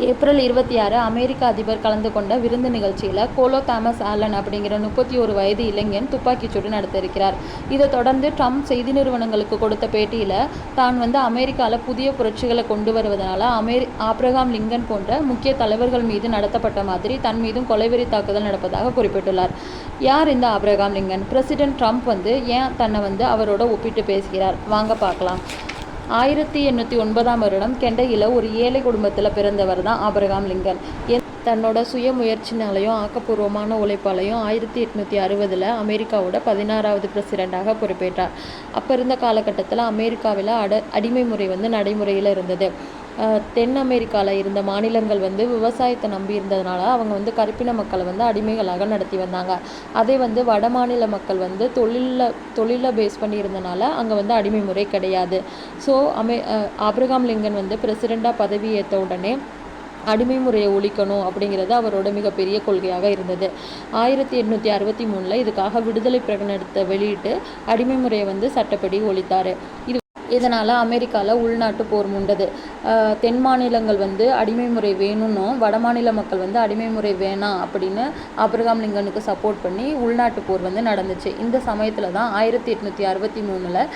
April 26 அமெரிக்க அதிபர் கலந்து கொண்ட விருந்து நிகழ்ச்சியில் கோலோ தாமஸ் ஆலன் அப்படிங்கிற 31 வயது இளைஞன் துப்பாக்கிச்சூடு நடத்தியிருக்கிறார். இதை தொடர்ந்து ட்ரம்ப் செய்தி நிறுவனங்களுக்கு கொடுத்த பேட்டியில் தான் அமெரிக்காவில் புதிய புரட்சிகளை கொண்டு வருவதனால ஆப்ரஹாம் லிங்கன் போன்ற முக்கிய தலைவர்கள் மீது நடத்தப்பட்ட மாதிரி தன் மீதும் கொலைவெறி தாக்குதல் நடப்பதாக குறிப்பிட்டுள்ளார். யார் இந்த ஆப்ரஹாம் லிங்கன்? பிரசிடென்ட் ட்ரம்ப் ஏன் தன்னை அவரோட ஒப்பிட்டு பேசுகிறார்? வாங்க பார்க்கலாம். 1809ஆம் வருடம் கெண்டகியில் ஒரு ஏழை குடும்பத்தில் பிறந்தவர் தான் ஆப்ரஹாம் லிங்கன். தன்னோட சுய முயற்சினாலையும் ஆக்கப்பூர்வமான உழைப்பாலையும் 1860 அமெரிக்காவோட 16வது பிரசிடெண்டாக பொறுப்பேற்றார். அப்போ இருந்த காலகட்டத்தில் அமெரிக்காவில் அடிமை முறை நடைமுறையில் இருந்தது. தென் அமெரிக்காவில் இருந்த மாநிலங்கள் விவசாயத்தை நம்பி இருந்ததுனால அவங்க கருப்பின மக்களை அடிமைகளாக நடத்தி வந்தாங்க. அதே வட மாநில மக்கள் தொழிலில் பேஸ் பண்ணி இருந்தனால அங்கே அடிமை முறை கிடையாது. ஸோ ஆப்ரஹாம் லிங்கன் பிரசிடெண்டாக பதவி ஏற்ற உடனே அடிமை முறையை ஒழிக்கணும் அப்படிங்கிறது அவரோட மிகப்பெரிய கொள்கையாக இருந்தது. 1863 இதுக்காக விடுதலை பிரகடனத்தை வெளியிட்டு அடிமை முறையை சட்டப்படி ஒழித்தார். இதனால் அமெரிக்காவில் உள்நாட்டு போர் மூண்டது. தென் மாநிலங்கள் அடிமை முறை வேணும்னும் வட மாநில மக்கள் அடிமை முறை வேணாம் அப்படின்னு ஆப்ரஹாம் லிங்கனுக்கு சப்போர்ட் பண்ணி உள்நாட்டு போர் நடந்துச்சு. இந்த சமயத்தில் தான் 1863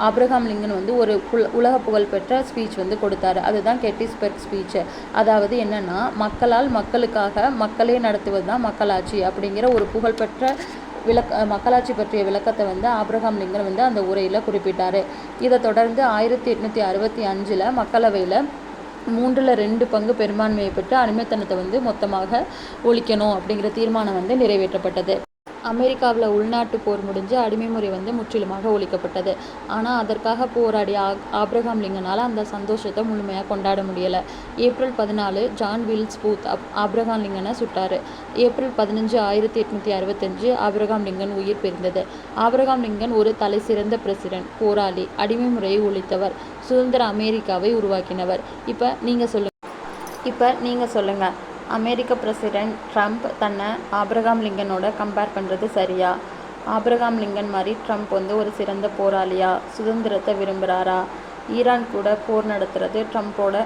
ஆப்ரஹாம் லிங்கன் ஒரு உலக புகழ்பெற்ற ஸ்பீச் கொடுத்தாரு. அதுதான் கெட்டிஸ்பர்க் ஸ்பீச். அதாவது என்னன்னா, மக்களால் மக்களுக்காக மக்களே நடத்துவது தான் மக்களாட்சி அப்படிங்கிற ஒரு புகழ்பெற்ற மக்களாட்சி பற்றிய விளக்கத்தை ஆப்ரஹாம் லிங்கன் அந்த உரையில் குறிப்பிட்டார். இதை தொடர்ந்து 1865 மக்களவையில் 3/2 பங்கு பெரும்பான்மையை பெற்று அடிமைத்தனத்தை மொத்தமாக ஒழிக்கணும் அப்படிங்கிற தீர்மானம் நிறைவேற்றப்பட்டது. அமெரிக்காவில் உள்நாட்டு போர் முடிஞ்சு அடிமை முறை முற்றிலுமாக ஒழிக்கப்பட்டது. ஆனால் அதற்காக போராடிய ஆப்ரஹாம் லிங்கனால் அந்த சந்தோஷத்தை முழுமையாக கொண்டாட முடியலை. April 14 John Wilkes Booth Abraham லிங்கனை சுட்டார். ஏப்ரல் 15 1865 ஆப்ரஹாம் லிங்கன் உயிர் பிரிந்தது. ஆப்ரஹாம் லிங்கன் ஒரு தலை சிறந்த பிரசிடென்ட், போராளி, அடிமை முறையை ஒழித்தவர், சுதந்திர அமெரிக்காவை உருவாக்கினவர். இப்போ நீங்கள் சொல்லுங்கள், அமெரிக்க பிரசிடென்ட் ட்ரம்ப் தன்னை ஆப்ரஹாம் லிங்கனோட கம்பேர் பண்ணுறது சரியா? ஆப்ரஹாம் லிங்கன் மாதிரி ட்ரம்ப் ஒரு சிறந்த போராளியா? சுதந்திரத்தை விரும்புகிறாரா? ஈரான் கூட போர் நடத்துறது ட்ரம்ப்போட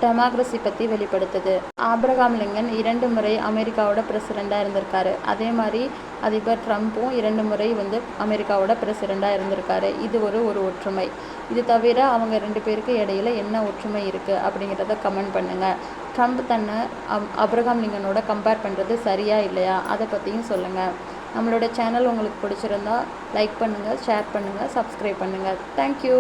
டெமோக்ரஸி பற்றி வெளிப்படுத்துது. ஆப்ரஹாம் லிங்கன் 2 முறை அமெரிக்காவோட பிரசிடெண்டாக இருந்திருக்காரு. அதே மாதிரி அதிபர் ட்ரம்ப்பும் 2 முறை அமெரிக்காவோட பிரசிடெண்டாக இருந்திருக்காரு. இது ஒரு ஒற்றுமை. இது தவிர அவங்க 2 பேருக்கு இடையில என்ன ஒற்றுமை இருக்குது அப்படிங்கிறத கமெண்ட் பண்ணுங்கள். ட்ரம்ப் தன்னை ஆப்ரஹாம் லிங்கனோட கம்பேர் பண்ணுறது சரியா இல்லையா? அதை பற்றியும் சொல்லுங்கள். நம்மளோட சேனல் உங்களுக்கு பிடிச்சிருந்தா லைக் பண்ணுங்கள், ஷேர் பண்ணுங்கள், சப்ஸ்கிரைப் பண்ணுங்கள். தேங்க்யூ.